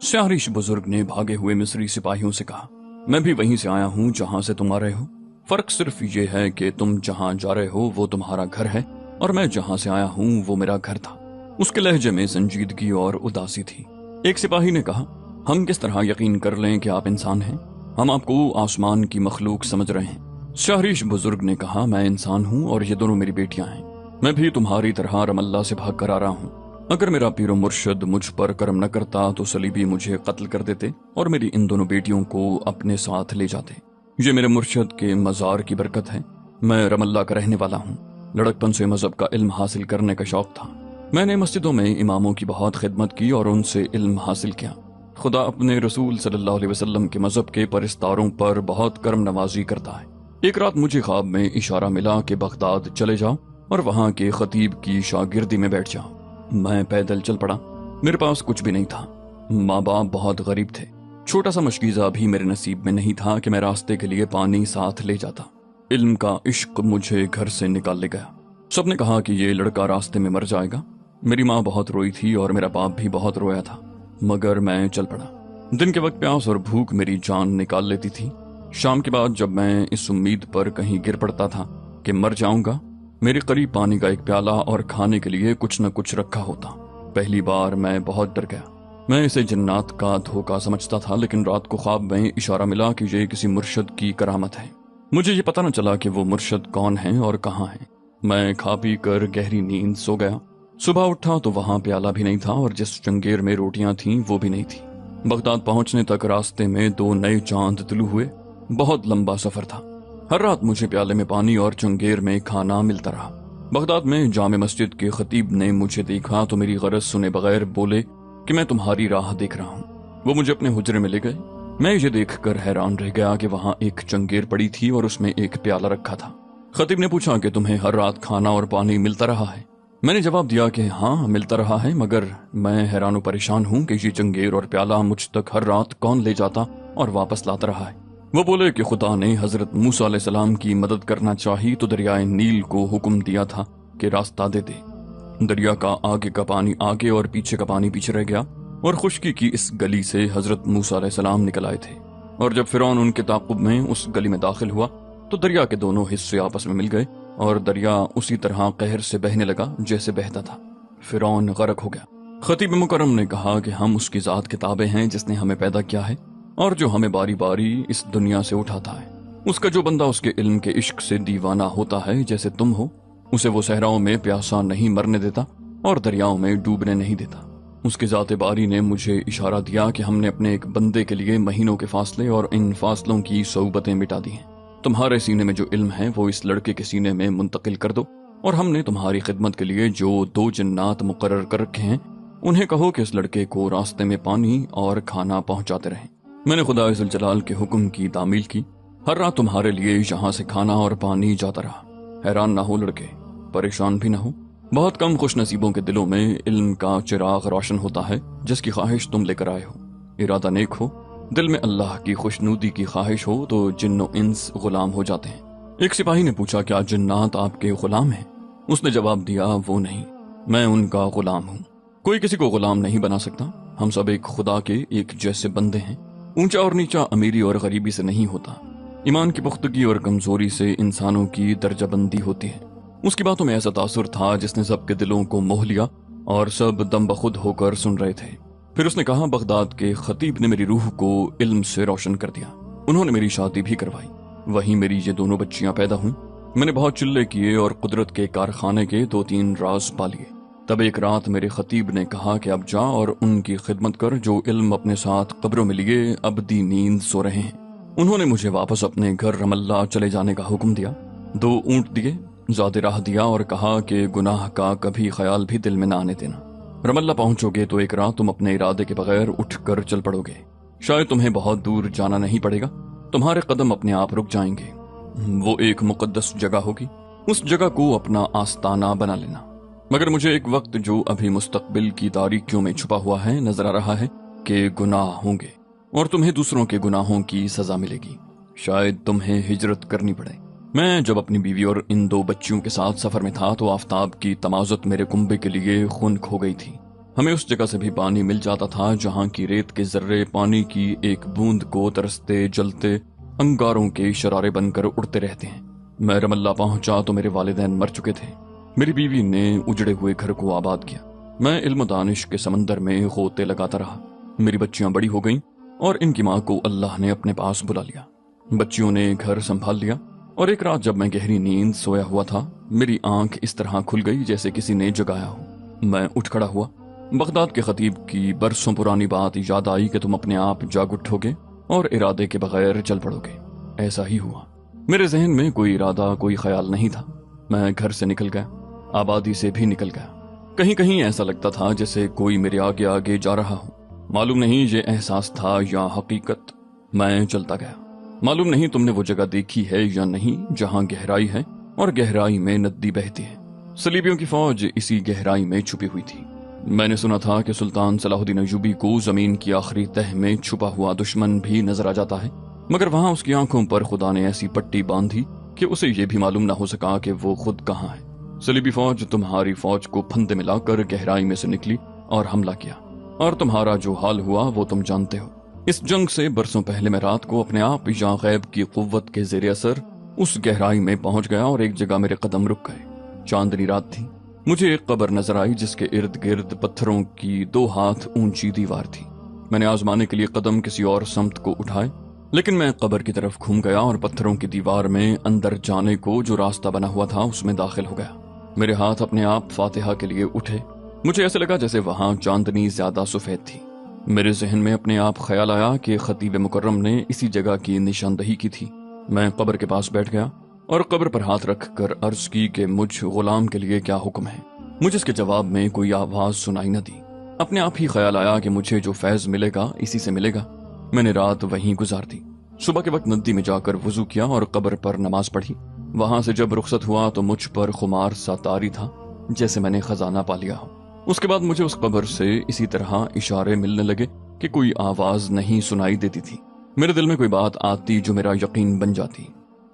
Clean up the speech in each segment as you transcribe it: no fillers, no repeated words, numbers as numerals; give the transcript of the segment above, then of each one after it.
स्याहरिश बुजुर्ग ने भागे हुए मिस्री सिपाहियों से कहा, मैं भी वहीं से आया हूँ जहाँ से तुम आ रहे हो। फर्क सिर्फ ये है कि तुम जहाँ जा रहे हो वो तुम्हारा घर है और मैं जहाँ से आया हूँ वो मेरा घर था। उसके लहजे में संजीदगी और उदासी थी। एक सिपाही ने कहा, हम किस तरह यकीन कर लें कि आप इंसान हैं? हम आपको आसमान की मखलूक समझ रहे हैं। स्याहरिश बुजुर्ग ने कहा, मैं इंसान हूँ और ये दोनों मेरी बेटियां हैं। मैं भी तुम्हारी तरह रमल्ला से भाग कर आ रहा हूँ। अगर मेरा पीरो मुर्शद मुझ पर करम न करता तो सलीबी मुझे कत्ल कर देते और मेरी इन दोनों बेटियों को अपने साथ ले जाते। ये मेरे मुर्शद के मजार की बरकत है। मैं रमल्ला का रहने वाला हूँ। लड़कपन से मजहब का इल्म हासिल करने का शौक था। मैंने मस्जिदों में इमामों की बहुत खिदमत की और उनसे इल्म हासिल किया। खुदा अपने रसूल सल्लल्लाहु अलैहि वसल्लम के मजहब के परिस्तारों पर बहुत करम नवाजी करता है। एक रात मुझे ख्वाब में इशारा मिला कि बगदाद चले जाओ और वहाँ के खतीब की शागिर्दी में बैठ जाओ। मैं पैदल चल पड़ा। मेरे पास कुछ भी नहीं था। माँ बाप बहुत गरीब थे। छोटा सा मशकीज़ा भी मेरे नसीब में नहीं था कि मैं रास्ते के लिए पानी साथ ले जाता। इल्म का इश्क मुझे घर से निकाल ले गया। सबने कहा कि ये लड़का रास्ते में मर जाएगा। मेरी माँ बहुत रोई थी और मेरा बाप भी बहुत रोया था, मगर मैं चल पड़ा। दिन के वक्त प्यास और भूख मेरी जान निकाल लेती थी। शाम के बाद जब मैं इस उम्मीद पर कहीं गिर पड़ता था कि मर जाऊंगा, मेरे करीब पानी का एक प्याला और खाने के लिए कुछ न कुछ रखा होता। पहली बार मैं बहुत डर गया। मैं इसे जन्नात का धोखा समझता था, लेकिन रात को ख्वाब में इशारा मिला कि ये किसी मुर्शद की करामत है। मुझे ये पता न चला कि वो मुर्शद कौन है और कहाँ है। मैं खा पी कर गहरी नींद सो गया। सुबह उठा तो वहां प्याला भी नहीं था और जिस चंगेर में रोटियां थीं वो भी नहीं थी। बगदाद पहुंचने तक रास्ते में 2 नए चांद तुलू हुए। बहुत लंबा सफर था। हर रात मुझे प्याले में पानी और चंगेर में खाना मिलता रहा। बगदाद में जामे मस्जिद के खतीब ने मुझे देखा तो मेरी गरज सुने बगैर बोले कि मैं तुम्हारी राह देख रहा हूँ। वो मुझे अपने हुजरे में ले गए। मैं ये देखकर हैरान रह गया कि वहां एक चंगेर पड़ी थी और उसमें एक प्याला रखा था। खतीब ने पूछा कि तुम्हें हर रात खाना और पानी मिलता रहा है? मैंने जवाब दिया कि हाँ, मिलता रहा है, मगर मैं हैरान परेशान हूँ कि ये चंगेर और प्याला मुझ तक हर रात कौन ले जाता और वापस लाता रहा है। वो बोले कि खुदा ने हजरत मूसा अलैहिस्सलाम की मदद करना चाही तो दरियाए नील को हुक्म दिया था कि रास्ता दे दे। दरिया का आगे का पानी आगे और पीछे का पानी पीछे रह गया और खुश्की की इस गली से हजरत मूसा अलैहिस्सलाम निकल आए थे। और जब फिरौन उनके ताक़ुब में उस गली में दाखिल हुआ तो दरिया के दोनों हिस्से आपस में मिल गए और दरिया उसी तरह कहर से बहने लगा जैसे बहता था। फिरौन गरक हो गया। खतीब मुकर्रम ने कहा कि हम उसकी ज़ात किताबें हैं जिसने हमें पैदा किया है और जो हमें बारी बारी इस दुनिया से उठाता है। उसका जो बंदा उसके इल्म के इश्क से दीवाना होता है जैसे तुम हो, उसे वो सहराओं में प्यासा नहीं मरने देता और दरियाओं में डूबने नहीं देता। उसकी ज़ात बारी ने मुझे इशारा दिया कि हमने अपने एक बंदे के लिए महीनों के फासले और इन फासलों की सोबतें मिटा दी हैं। तुम्हारे सीने में जो इल्म है वो इस लड़के के सीने में मुंतकिल कर दो और हमने तुम्हारी खिदमत के लिए जो 2 जन्नात मुकर्रर कर रखे हैं उन्हें कहो कि इस लड़के को रास्ते में पानी और खाना पहुंचाते रहें। मैंने खुदा इज़्ज़ुल जलाल के हुक्म की तामील की। हर रात तुम्हारे लिए यहाँ से खाना और पानी जाता रहा। हैरान ना हो लड़के, परेशान भी ना हो। बहुत कम खुश नसीबों के दिलों में इल्म का चिराग रोशन होता है जिसकी ख्वाहिश तुम लेकर आए हो। इरादा नेक हो, दिल में अल्लाह की खुशनूदी की ख्वाहिश हो तो जिन्नो इंस गुलाम हो जाते हैं। एक सिपाही ने पूछा, क्या जिन्नात आपके गुलाम हैं? उसने जवाब दिया, वो नहीं, मैं उनका गुलाम हूँ। कोई किसी को गुलाम नहीं बना सकता। हम सब एक खुदा के एक जैसे बंदे हैं। ऊंचा और नीचा अमीरी और गरीबी से नहीं होता। ईमान की पुख्तगी और कमजोरी से इंसानों की दर्जाबंदी होती है। उसकी बातों में ऐसा तासुर था जिसने सबके दिलों को मोह लिया और सब दम बखुद होकर सुन रहे थे। फिर उसने कहा, बगदाद के खतीब ने मेरी रूह को इल्म से रोशन कर दिया। उन्होंने मेरी शादी भी करवाई। वहीं मेरी ये दोनों बच्चियां पैदा हुईं। मैंने बहुत चिल्ले किए और कुदरत के कारखाने के 2-3 राज पा लिए। तब एक रात मेरे खतीब ने कहा कि अब जा और उनकी खिदमत कर जो इल्म अपने साथ कब्रों में लिए अबदी नींद सो रहे हैं। उन्होंने मुझे वापस अपने घर रमल्ला चले जाने का हुक्म दिया। 2 ऊंट दिए, ज़ादे राह दिया और कहा कि गुनाह का कभी ख्याल भी दिल में न आने देना। रमल्ला पहुंचोगे तो एक रात तुम अपने इरादे के बगैर उठकर चल पड़ोगे। शायद तुम्हें बहुत दूर जाना नहीं पड़ेगा। तुम्हारे कदम अपने आप रुक जाएंगे। वो एक मुकद्दस जगह होगी। उस जगह को अपना आस्ताना बना लेना। मगर मुझे एक वक्त जो अभी मुस्तकबिल की तारीकियों में छुपा हुआ है नजर आ रहा है कि गुनाह होंगे और तुम्हें दूसरों के गुनाहों की सजा मिलेगी। शायद तुम्हें हिजरत करनी पड़े। मैं जब अपनी बीवी और इन 2 बच्चियों के साथ सफर में था तो आफताब की तमाजुत मेरे कुंबे के लिए खुनक हो गई थी। ہمیں اس جگہ سے بھی پانی مل جاتا تھا جہاں کی ریت کے ذرے پانی کی ایک بوند کو ترستے جلتے انگاروں کے شرارے بن کر اڑتے رہتے ہیں۔ میں رم اللہ پہنچا تو میرے والدین مر چکے تھے۔ میری بیوی نے اجڑے ہوئے گھر کو آباد کیا۔ میں علم و دانش کے سمندر میں غوطے لگاتا رہا۔ میری بچیاں بڑی ہو گئیں اور ان کی ماں کو اللہ نے اپنے پاس بلا لیا۔ بچیوں نے گھر سنبھال لیا، اور ایک رات جب میں گہری نیند سویا ہوا تھا، میری آنکھ اس طرح کھل گئی جیسے کسی نے جگایا ہو۔ میں اٹھ کھڑا ہوا۔ بغداد کے خطیب کی برسوں پرانی بات یاد آئی کہ تم اپنے آپ جاگ اٹھو گے اور ارادے کے بغیر چل پڑو گے۔ ایسا ہی ہوا۔ میرے ذہن میں کوئی ارادہ، کوئی خیال نہیں تھا۔ میں گھر سے نکل گیا، آبادی سے بھی نکل گیا۔ کہیں کہیں ایسا لگتا تھا جیسے کوئی میرے آگے آگے جا رہا ہو۔ معلوم نہیں یہ احساس تھا یا حقیقت۔ میں چلتا گیا۔ معلوم نہیں تم نے وہ جگہ دیکھی ہے یا نہیں جہاں گہرائی ہے اور گہرائی میں ندی بہتی ہے۔ صلیبیوں کی فوج اسی گہرائی میں چھپی ہوئی تھی۔ میں نے سنا تھا کہ سلطان صلاح الدین ایوبی کو زمین کی آخری تہ میں چھپا ہوا دشمن بھی نظر آ جاتا ہے، مگر وہاں اس کی آنکھوں پر خدا نے ایسی پٹی باندھی کہ اسے یہ بھی معلوم نہ ہو سکا کہ وہ خود کہاں ہے۔ صلیبی فوج تمہاری فوج کو پھندے میں لا کر گہرائی میں سے نکلی اور حملہ کیا، اور تمہارا جو حال ہوا وہ تم جانتے ہو۔ اس جنگ سے برسوں پہلے میں رات کو اپنے آپ یا غیب کی قوت کے زیر اثر اس گہرائی میں پہنچ گیا، اور ایک جگہ میرے قدم رک گئے۔ چاندنی رات تھی۔ مجھے ایک قبر نظر آئی جس کے ارد گرد پتھروں کی 2 ہاتھ اونچی دیوار تھی۔ میں نے آزمانے کے لیے قدم کسی اور سمت کو اٹھائے، لیکن میں قبر کی طرف گھوم گیا اور پتھروں کی دیوار میں اندر جانے کو جو راستہ بنا ہوا تھا اس میں داخل ہو گیا۔ میرے ہاتھ اپنے آپ فاتحہ کے لیے اٹھے۔ مجھے ایسے لگا جیسے وہاں چاندنی زیادہ سفید تھی۔ میرے ذہن میں اپنے آپ خیال آیا کہ خطیب مکرم نے اسی جگہ کی نشاندہی کی تھی۔ میں قبر کے پاس بیٹھ گیا اور قبر پر ہاتھ رکھ کر عرض کی کہ مجھ غلام کے لیے کیا حکم ہے۔ مجھے اس کے جواب میں کوئی آواز سنائی نہ دی۔ اپنے آپ ہی خیال آیا کہ مجھے جو فیض ملے گا اسی سے ملے گا۔ میں نے رات وہیں گزار دی۔ صبح کے وقت ندی میں جا کر وضو کیا اور قبر پر نماز پڑھی۔ وہاں سے جب رخصت ہوا تو مجھ پر خمار سا طاری تھا جیسے میں نے خزانہ پا لیا ہو۔ اس کے بعد مجھے اس قبر سے اسی طرح اشارے ملنے لگے کہ کوئی آواز نہیں سنائی دیتی تھی۔ میرے دل میں کوئی بات آتی جو میرا یقین بن جاتی۔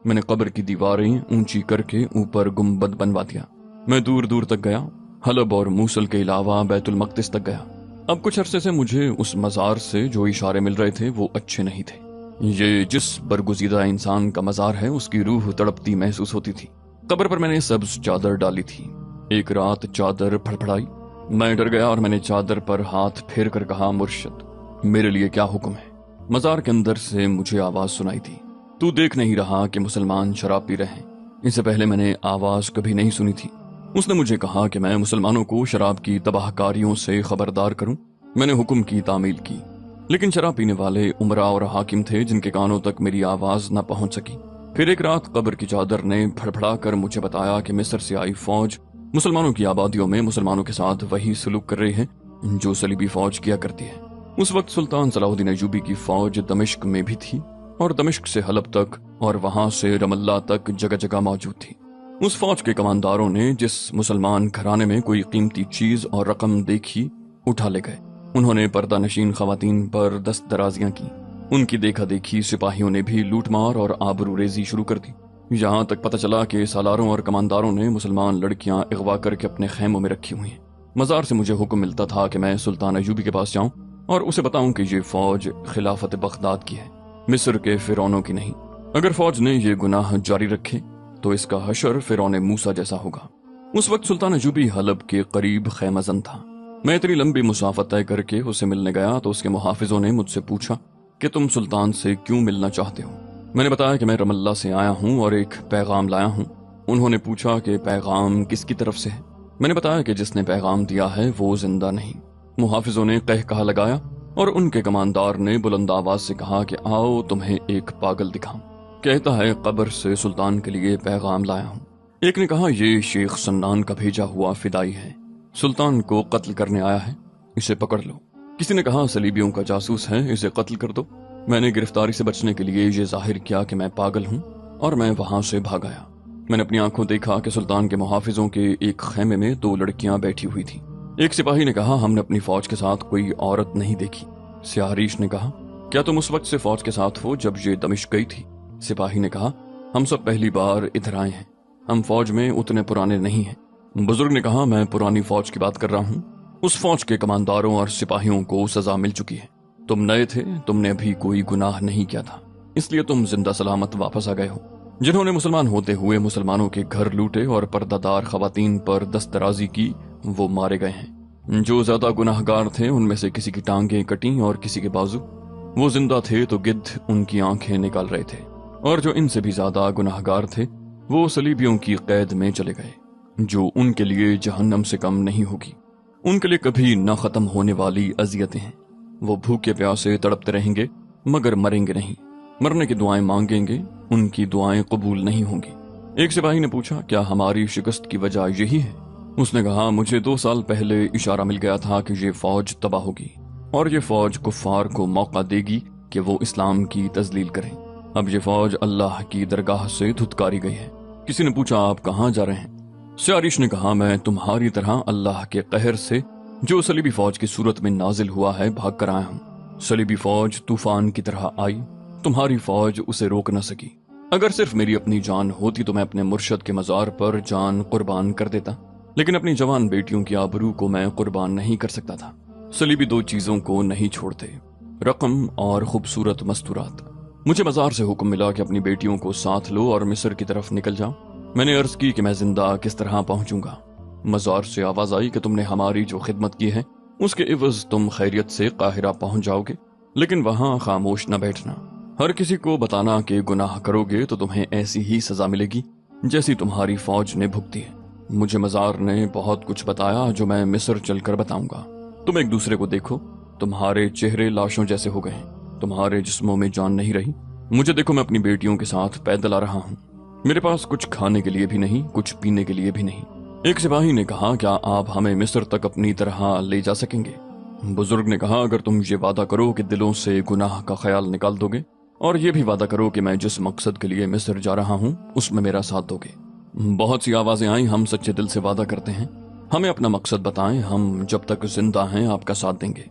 میں نے قبر کی دیواریں اونچی کر کے اوپر گنبد بنوا دیا۔ میں دور دور تک گیا، حلب اور موصل کے علاوہ بیت المقدس تک گیا۔ اب کچھ عرصے سے مجھے اس مزار سے جو اشارے مل رہے تھے وہ اچھے نہیں تھے۔ یہ جس برگزیدہ انسان کا مزار ہے اس کی روح تڑپتی محسوس ہوتی تھی۔ قبر پر میں نے سبز چادر ڈالی تھی۔ ایک رات چادر پھڑپھڑائی۔ میں ڈر گیا اور میں نے چادر پر ہاتھ پھیر کر کہا، مرشد میرے لیے کیا حکم ہے؟ مزار کے اندر سے مجھے آواز سنائی تھی، تو دیکھ نہیں رہا کہ مسلمان شراب پی رہے ہیں؟ اس سے پہلے میں نے آواز کبھی نہیں سنی تھی۔ اس نے مجھے کہا کہ میں مسلمانوں کو شراب کی تباہ کاریوں سے خبردار کروں۔ میں نے حکم کی تعمیل کی، لیکن شراب پینے والے عمرا اور حاکم تھے جن کے کانوں تک میری آواز نہ پہنچ سکی۔ پھر ایک رات قبر کی چادر نے پھڑپھڑا کر مجھے بتایا کہ مصر سے آئی فوج مسلمانوں کی آبادیوں میں مسلمانوں کے ساتھ وہی سلوک کر رہی ہے جو صلیبی فوج کیا کرتی ہے۔ اس وقت سلطان صلاح الدین ایوبی کی فوج دمشق میں بھی تھی اور دمشق سے حلب تک اور وہاں سے رم اللہ تک جگہ جگہ موجود تھی۔ اس فوج کے کمانداروں نے جس مسلمان گھرانے میں کوئی قیمتی چیز اور رقم دیکھی اٹھا لے گئے۔ انہوں نے پردہ نشین خواتین پر دست درازیاں کی۔ ان کی دیکھا دیکھی سپاہیوں نے بھی لوٹ مار اور آبرو ریزی شروع کر دی۔ یہاں تک پتہ چلا کہ سالاروں اور کمانداروں نے مسلمان لڑکیاں اغوا کر کے اپنے خیموں میں رکھی ہوئی ہیں۔ مزار سے مجھے حکم ملتا تھا کہ میں سلطان ایوبی کے پاس جاؤں اور اسے بتاؤں کہ یہ فوج خلافت بغداد کی ہے، مصر کے فرعونوں کی نہیں۔ اگر فوج نے یہ گناہ جاری رکھے تو اس کا حشر فرعون موسیٰ جیسا ہوگا۔ اس وقت سلطان ایوبی حلب کے قریب خیمہ زن تھا۔ میں اتنی لمبی مسافت طے کر کے اسے ملنے گیا تو اس کے محافظوں نے مجھ سے پوچھا کہ تم سلطان سے کیوں ملنا چاہتے ہو؟ میں نے بتایا کہ میں رم اللہ سے آیا ہوں اور ایک پیغام لایا ہوں۔ انہوں نے پوچھا کہ پیغام کس کی طرف سے ہے؟ میں نے بتایا کہ جس نے پیغام دیا ہے وہ زندہ نہیں۔ محافظوں نے قہقہا لگایا اور ان کے کماندار نے بلند آواز سے کہا کہ آؤ تمہیں ایک پاگل دکھاؤں، کہتا ہے قبر سے سلطان کے لیے پیغام لایا ہوں۔ ایک نے کہا یہ شیخ سنان کا بھیجا ہوا فدائی ہے، سلطان کو قتل کرنے آیا ہے، اسے پکڑ لو۔ کسی نے کہا صلیبیوں کا جاسوس ہے، اسے قتل کر دو۔ میں نے گرفتاری سے بچنے کے لیے یہ ظاہر کیا کہ میں پاگل ہوں اور میں وہاں سے بھاگ آیا۔ میں نے اپنی آنکھوں دیکھا کہ سلطان کے محافظوں کے ایک خیمے میں 2 لڑکیاں بیٹھی ہوئی تھیں۔ ایک سپاہی نے کہا ہم نے اپنی فوج کے ساتھ کوئی عورت نہیں دیکھی۔ سیاہریش نے کہا کیا تم اس وقت سے فوج کے ساتھ ہو جب یہ دمشق گئی تھی؟ سپاہی نے کہا ہم سب پہلی بار ادھر آئے ہیں، ہم فوج میں اتنے پرانے نہیں ہیں۔ بزرگ نے کہا میں پرانی فوج کی بات کر رہا ہوں، उस फौज के कमांडारों और सिपाहियों को सजा मिल चुकी है। तुम नए थे, तुमने अभी कोई गुनाह नहीं किया था, इसलिए तुम जिंदा सलामत वापस आ गए हो। जिन्होंने मुसलमान होते हुए मुसलमानों के घर लूटे और पर्दादार खवातीन पर दस्तराजी की, वो मारे गए हैं। जो ज्यादा गुनाहगार थे उनमें से किसी की टांगें कटी और किसी के बाजू। वो जिंदा थे तो गिद्ध उनकी आंखें निकाल रहे थे, और जो इनसे भी ज्यादा गुनाहगार थे वो सलीबियों की कैद में चले गए, जो उनके लिए जहन्नम से कम नहीं होगी। उनके लिए कभी न खत्म होने वाली अजियतें हैं। वो भूखे प्यासे तड़पते रहेंगे मगर मरेंगे नहीं। मरने की दुआएं मांगेंगे, उनकी दुआएं कबूल नहीं होंगी। एक सिपाही ने पूछा, क्या हमारी शिकस्त की वजह यही है? उसने कहा, मुझे 2 साल पहले इशारा मिल गया था कि ये फौज तबाह होगी और ये फौज कुफ्फार को मौका देगी कि वो इस्लाम की तजलील करें। अब ये फौज अल्लाह की दरगाह से धुतकारी गई है। किसी ने पूछा, आप कहाँ जा रहे हैं? सियारिश ने कहा, मैं तुम्हारी तरह अल्लाह के कहर से जो सलीबी फौज की सूरत में नाजिल हुआ है भाग कर आया हूँ। सलीबी फौज तूफान की तरह आई, तुम्हारी फौज उसे रोक न सकी। अगर सिर्फ मेरी अपनी जान होती तो मैं अपने मुर्शद के मजार पर जान कुर्बान कर देता, लेकिन अपनी जवान बेटियों की आबरू को मैं कुर्बान नहीं कर सकता था। सलीबी 2 चीजों को नहीं छोड़ते, रकम और खूबसूरत मस्तूरात। मुझे मजार से हुक्म मिला कि अपनी बेटियों को साथ लो और मिस्र की तरफ निकल जाओ। मैंने अर्ज की कि मैं जिंदा किस तरह पहुंचूंगा। मजार से आवाज आई कि तुमने हमारी जो खिदमत की है उसके इवज तुम खैरियत से काहिरा पहुंच जाओगे, लेकिन वहां खामोश न बैठना। हर किसी को बताना कि गुनाह करोगे तो तुम्हें ऐसी ही सजा मिलेगी जैसी तुम्हारी फौज ने भुगती है। मुझे मजार ने बहुत कुछ बताया जो मैं मिस्र चलकर बताऊंगा। तुम एक दूसरे को देखो, तुम्हारे चेहरे लाशों जैसे हो गए, तुम्हारे जिस्मों में जान नहीं रही। मुझे देखो, मैं अपनी बेटियों के साथ पैदल आ रहा हूँ। मेरे पास कुछ खाने के लिए भी नहीं, कुछ पीने के लिए भी नहीं। एक सिपाही ने कहा, क्या आप हमें मिस्र तक अपनी तरह ले जा सकेंगे? बुजुर्ग ने कहा, अगर तुम ये वादा करो कि दिलों से गुनाह का ख्याल निकाल दोगे और ये भी वादा करो कि मैं जिस मकसद के लिए मिस्र जा रहा हूँ उसमें मेरा साथ दोगे। बहुत सी आवाजें आई, हम सच्चे दिल से वादा करते हैं, हमें अपना मकसद बताएं, हम जब तक जिंदा हैं आपका साथ देंगे।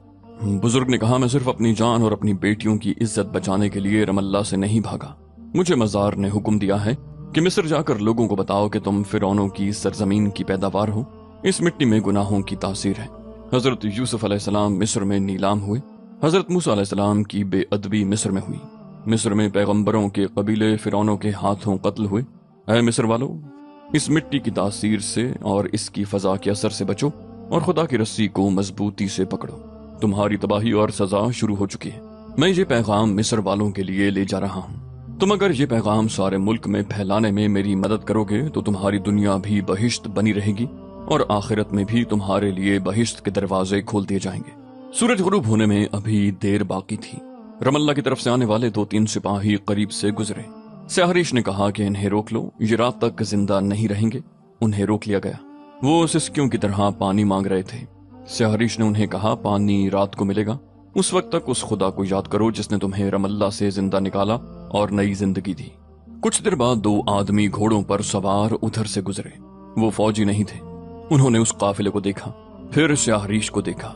बुजुर्ग ने कहा, मैं सिर्फ अपनी जान और अपनी बेटियों की इज्जत बचाने के लिए रमल्ला से नहीं भागा। मुझे मजार ने हुक्म दिया है कि मिस्र जाकर लोगों को बताओ कि तुम फिरौनों की सरजमीन की पैदावार हो। इस मिट्टी में गुनाहों की तासीर है। हजरत यूसुफ अलैहिस्सलाम मिस्र में नीलाम हुए। हजरत मूसा अलैहिस्सलाम की बेअदबी मिस्र में हुई। मिस्र में पैगंबरों के कबीले फिरौनों के हाथों कत्ल हुए। ऐ मिस्र वालों, इस मिट्टी की तासीर से और इसकी फजा के असर से बचो और खुदा की रस्सी को मजबूती से पकड़ो। तुम्हारी तबाही और सजा शुरू हो चुकी है। मैं ये पैगाम मिस्र वालों के लिए ले जा रहा हूँ। तुम अगर ये पैगाम सारे मुल्क में फैलाने में मेरी मदद करोगे तो तुम्हारी दुनिया भी बहिश्त बनी रहेगी और आखिरत में भी तुम्हारे लिए बहिश्त के दरवाजे खोल दिए जाएंगे। सूरज गुरूब होने में अभी देर बाकी थी। रमल्ला की तरफ से आने वाले 2-3 सिपाही करीब से गुजरे। सियारिश ने कहा कि इन्हें रोक लो, ये रात तक जिंदा नहीं रहेंगे। उन्हें रोक लिया गया। वो सिसकियों की तरह पानी मांग रहे थे। सियारिश ने उन्हें कहा, पानी रात को मिलेगा। उस वक्त तक उस खुदा को याद करो जिसने तुम्हें रमल्ला से जिंदा निकाला और नई जिंदगी दी। कुछ देर बाद 2 आदमी घोड़ों पर सवार उधर से गुजरे। वो फौजी नहीं थे। उन्होंने उस काफिले को देखा, फिर सियारिश को देखा।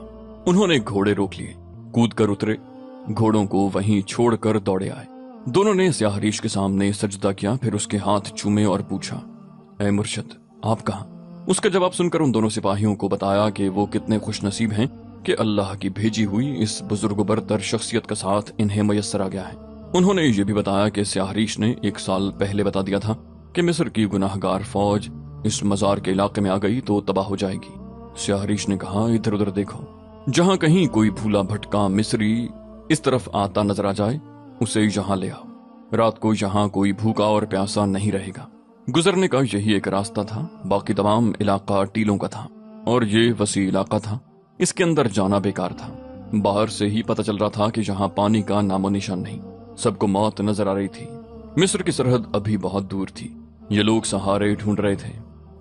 उन्होंने घोड़े रोक लिए, कूद कर उतरे, घोड़ों को वहीं छोड़कर दौड़े आए। दोनों ने सियारिश के सामने सजदा किया, फिर उसके हाथ चूमे और पूछा, ऐ मुर्शद, आप कहाँ? उसका जवाब सुनकर उन दोनों सिपाहियों को बताया कि वो कितने खुशनसीब हैं कि अल्लाह की भेजी हुई इस बुजुर्ग बरतर शख्सियत का साथ इन्हें मयस्सर आ गया है। उन्होंने ये भी बताया कि सियारिश ने 1 साल पहले बता दिया था कि मिस्र की गुनाहगार फौज इस मजार के इलाके में आ गई तो तबाह हो जाएगी। सियारिश ने कहा, इधर उधर देखो, जहां कहीं कोई भूला भटका मिस्री इस तरफ आता नजर आ जाए उसे यहाँ ले आओ। रात को यहाँ कोई भूखा और प्यासा नहीं रहेगा। गुजरने का यही एक रास्ता था, बाकी तमाम इलाका टीलों का था और ये वसी इलाका था। इसके अंदर जाना बेकार था। बाहर से ही पता चल रहा था कि यहाँ पानी का नामो निशान नहीं। सबको मौत नजर आ रही थी। मिस्र की सरहद अभी बहुत दूर थी। ये लोग सहारे ढूंढ रहे थे।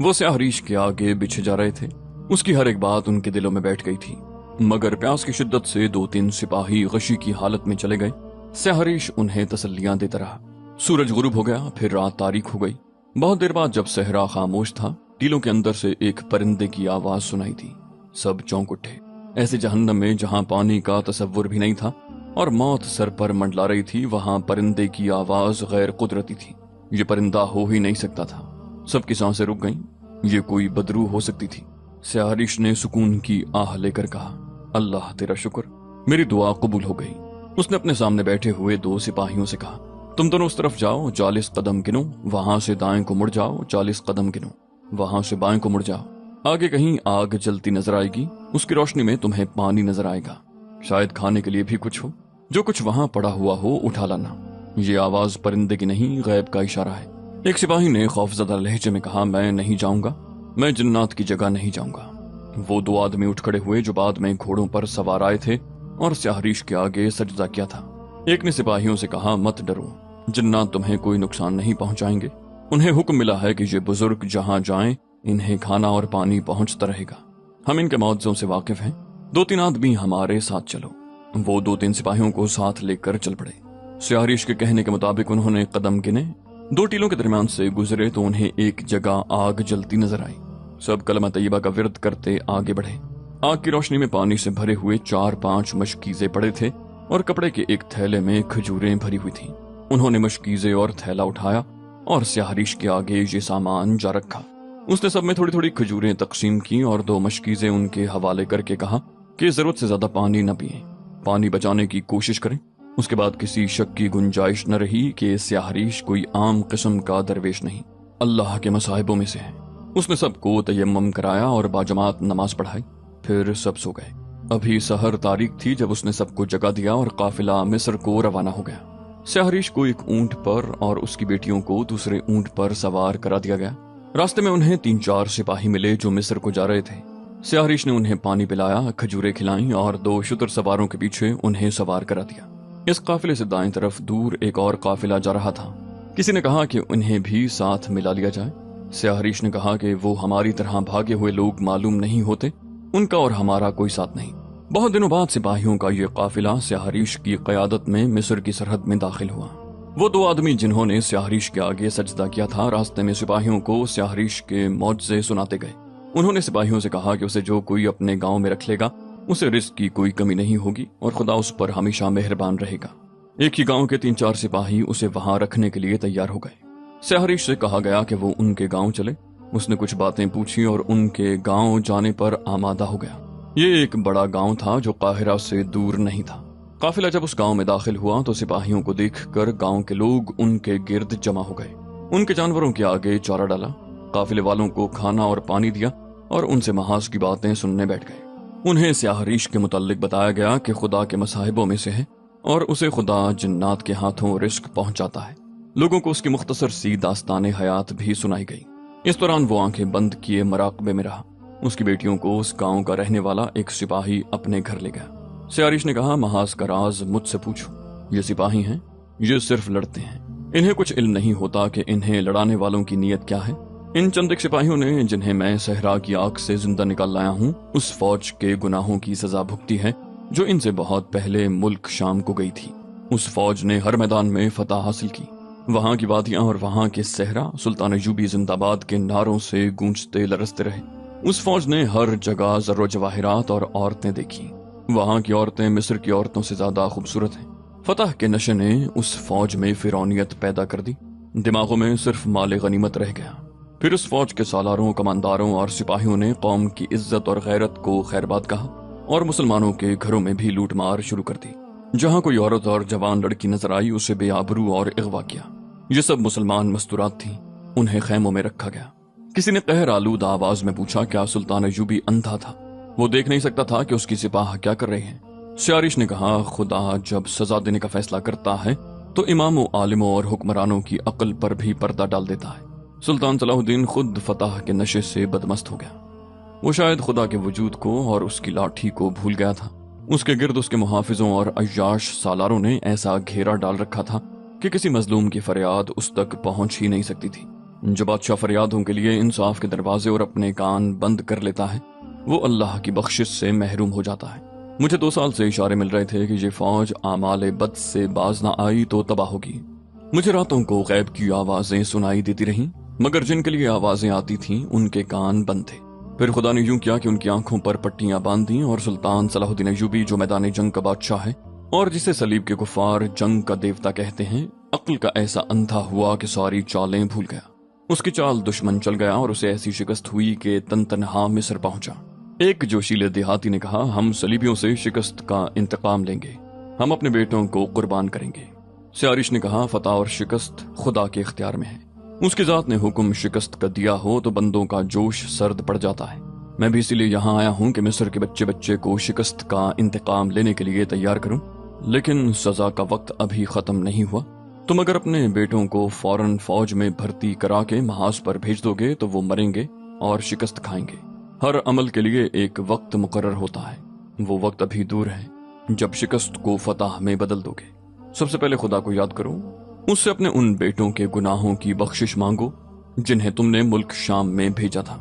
वो सियारिश के आगे बिछे जा रहे थे। उसकी हर एक बात उनके दिलों में बैठ गई थी, मगर प्यास की शिद्दत से 2-3 सिपाही गशी की हालत में चले गए। सियारिश उन्हें तसल्लियां देता रहा। सूरज गुरूब हो गया, फिर रात तारीख हो गई। बहुत देर बाद जब सहरा खामोश था, टीलों के अंदर से एक परिंदे की आवाज सुनाई थी। सब चौंक उठे। ऐसे जहन्नम में जहां पानी का तसव्वुर भी नहीं था और मौत सर पर मंडला रही थी, वहां परिंदे की आवाज गैर कुदरती थी। ये परिंदा हो ही नहीं सकता था। सबकी सांसें रुक गईं। ये कोई बदरू हो सकती थी। सियारिश ने सुकून की आह लेकर कहा, अल्लाह तेरा शुक्र, मेरी दुआ कबूल हो गई। उसने अपने सामने बैठे हुए 2 सिपाहियों से कहा, तुम दोनों उस तरफ जाओ, 40 कदम गिनो, वहां से दाएं को मुड़ जाओ, 40 कदम गिनो, वहां से बाएं को मुड़ जाओ। आगे कहीं आग जलती नजर आएगी, उसकी रोशनी में तुम्हें पानी नजर आएगा, शायद खाने के लिए भी कुछ हो। जो कुछ वहां पड़ा हुआ हो उठा लाना। ये आवाज परिंदे की नहीं, गैब का इशारा है। एक सिपाही ने खौफजदा लहजे में कहा, मैं नहीं जाऊंगा, मैं जिन्नात की जगह नहीं जाऊंगा। वो 2 आदमी उठ खड़े हुए जो बाद में घोड़ों पर सवार आए थे और सियारिश के आगे सजदा किया था। एक ने सिपाहियों से कहा, मत डरो, जिन्नात तुम्हें कोई नुकसान नहीं पहुंचाएंगे। उन्हें हुक्म मिला है कि ये बुजुर्ग जहां जाएं इन्हें खाना और पानी पहुंचता रहेगा। हम इनके मौजों से वाकिफ हैं, 2-3 आदमी हमारे साथ चलो। वो 2-3 सिपाहियों को साथ लेकर चल पड़े। सियारिश के कहने के मुताबिक उन्होंने कदम गिने, 2 टीलों के दरमियान से गुजरे तो उन्हें एक जगह आग जलती नजर आई। सब कलमा तैयबा का विरद करते आगे बढ़े। आग की रोशनी में पानी से भरे हुए 4-5 मशकीजे पड़े थे और कपड़े के एक थैले में खजूरें भरी हुई थीं। उन्होंने मशकीजे और थैला उठाया और सियारिश के आगे ये सामान जा रखा। उसने सब में थोड़ी थोड़ी खजूरें तकसीम की और 2 मशकीजें उनके हवाले करके कहा कि जरूरत से ज्यादा पानी न पिए, पानी बचाने की कोशिश करें। उसके बाद किसी शक की गुंजाइश न रही कि सियारिश कोई आम किस्म का दरवेश नहीं, अल्लाह के मसाहिबों में से है। उसने सबको तयम्मुम कराया और बाजमात नमाज पढ़ाई, फिर सब सो गए। अभी सहर तारीख थी जब उसने सबको जगा दिया और काफिला मिस्र को रवाना हो गया। सियारिश को एक ऊंट पर और उसकी बेटियों को दूसरे ऊंट पर सवार करा दिया गया। रास्ते में उन्हें 3-4 सिपाही मिले जो मिस्र को जा रहे थे। सियारिश ने उन्हें पानी पिलाया, खजूरें खिलाईं और 2 शुतर सवारों के पीछे उन्हें सवार करा दिया। इस काफिले से दाएं तरफ दूर एक और काफिला जा रहा था। किसी ने कहा कि उन्हें भी साथ मिला लिया जाए। सियारिश ने कहा कि वो हमारी तरह भागे हुए लोग मालूम नहीं होते, उनका और हमारा कोई साथ नहीं। बहुत दिनों बाद सिपाहियों का ये काफिला सियारिश की क़यादत में मिस्र की सरहद में दाखिल हुआ। वो 2 आदमी जिन्होंने सियारिश के आगे सजदा किया था, रास्ते में सिपाहियों को सियारिश के मौजज़े सुनाते गए। उन्होंने सिपाहियों से कहा कि उसे जो कोई अपने गांव में रख लेगा उसे रिस्क की कोई कमी नहीं होगी और खुदा उस पर हमेशा मेहरबान रहेगा। एक ही गांव के 3-4 सिपाही उसे वहां रखने के लिए तैयार हो गए। सियारिश से कहा गया कि वो उनके गांव चले। उसने कुछ बातें पूछी और उनके गांव जाने पर आमादा हो गया। ये एक बड़ा गांव था जो काहिरा से दूर नहीं था। काफिला जब उस गांव में दाखिल हुआ तो सिपाहियों को देखकर गांव के लोग उनके गिर्द जमा हो गए। उनके जानवरों के आगे चारा डाला, काफिले वालों को खाना और पानी दिया और उनसे महाज की बातें सुनने बैठ गए। उन्हें सियारिश के मुताल्लिक बताया गया कि खुदा के मसाहिबों में से है और उसे खुदा जिन्नात के हाथों रिस्क पहुंचाता है। लोगों को उसकी मुख्तसर सी दास्तान हयात भी सुनाई गई। इस दौरान वो आंखें बंद किए मराकबे में रहा। उसकी बेटियों को उस गांव का रहने वाला एक सिपाही अपने घर ले गया। सियारिश ने कहा, महाज का राज मुझसे पूछो। ये सिपाही हैं, ये सिर्फ लड़ते हैं, इन्हें कुछ इल्म नहीं होता कि इन्हें लड़ाने वालों की नीयत क्या है। इन चंद एक सिपाहियों ने जिन्हें मैं सहरा की आग से जिंदा निकाल लाया हूँ उस फौज के गुनाहों की सजा भुगती है जो इनसे बहुत पहले मुल्क शाम को गई थी। उस फौज ने हर मैदान में फतह हासिल की। वहां की वादियां और वहां के सहरा सुल्तान अय्यूबी जिंदाबाद के नारों से गूंजते लरसते रहे। उस फौज ने हर जगह जर्रो जवाहिरात और औरतें देखी। वहां की औरतें मिस्र की औरतों से ज्यादा खूबसूरत हैं। फतह के नशे ने उस फौज में फिरौनियत पैदा कर दी। दिमागों में सिर्फ माले गनीमत रह गया। फिर उस फौज के सालारों, कमांडारों और सिपाहियों ने कौम की इज्जत और गैरत को खैरबाद कहा और मुसलमानों के घरों में भी लूटमार शुरू कर दी। जहां कोई औरत और जवान लड़की नजर आई उसे बेआबरू और अगवा किया। ये सब मुसलमान मस्तूरात थी। उन्हें खैमों में रखा गया। किसी ने कहर आलूद आवाज में पूछा, क्या सुल्तान अय्यूबी अंधा था? वो देख नहीं सकता था कि उसकी सिपाह क्या कर रहे हैं? सियारिश ने कहा, खुदा जब सजा देने का फैसला करता है तो इमामों, आलिमों और हुक्मरानों की अक्ल पर भी पर्दा डाल देता है। सुल्तान सलाहुद्दीन खुद फतह के नशे से बदमस्त हो गया। वो शायद खुदा के वजूद को और उसकी लाठी को भूल गया था। उसके गिर्द उसके मुहाफिजों और अय्याश सालारों ने ऐसा घेरा डाल रखा था कि किसी मजलूम की फरियाद उस तक पहुंच ही नहीं सकती थी। जो बादशाह फरियादों के लिए इंसाफ के दरवाजे और अपने कान बंद कर लेता है वो अल्लाह की बख्शिश से महरूम हो जाता है। मुझे 2 साल से इशारे मिल रहे थे कि ये फौज आमाल बद से बाज ना आई तो तबाह होगी। मुझे रातों को गैब की आवाजें सुनाई देती रहीं, मगर जिनके लिए आवाजें आती थीं उनके कान बंद थे। फिर खुदा ने यूं किया कि उनकी आंखों पर पट्टियां बांध दी और सुल्तान सलाहुद्दीन अय्यूबी जो मैदान जंग का बादशाह है और जिसे सलीब के कुफार जंग का देवता कहते हैं, अक्ल का ऐसा अंधा हुआ कि सारी चालें भूल गया। اس کی چال دشمن چل گیا اور اسے ایسی شکست ہوئی کہ تن تنہا مصر پہنچا۔ ایک جوشیلے دیہاتی نے کہا، ہم صلیبیوں سے شکست کا انتقام لیں گے، ہم اپنے بیٹوں کو قربان کریں گے۔ سیارش نے کہا، فتح اور شکست خدا کے اختیار میں ہے، اس کی ذات نے حکم شکست کا دیا ہو تو بندوں کا جوش سرد پڑ جاتا ہے۔ میں بھی اسی لیے یہاں آیا ہوں کہ مصر کے بچے بچے کو شکست کا انتقام لینے کے لیے تیار کروں، لیکن سزا کا وقت ابھی ختم نہیں ہوا۔ تم اگر اپنے بیٹوں کو فوراً فوج میں بھرتی کرا کے محاذ پر بھیج دو گے تو وہ مریں گے اور شکست کھائیں گے۔ ہر عمل کے لیے ایک وقت مقرر ہوتا ہے، وہ وقت ابھی دور ہے جب شکست کو فتح میں بدل دو گے۔ سب سے پہلے خدا کو یاد کرو، اس سے اپنے ان بیٹوں کے گناہوں کی بخشش مانگو جنہیں تم نے ملک شام میں بھیجا تھا۔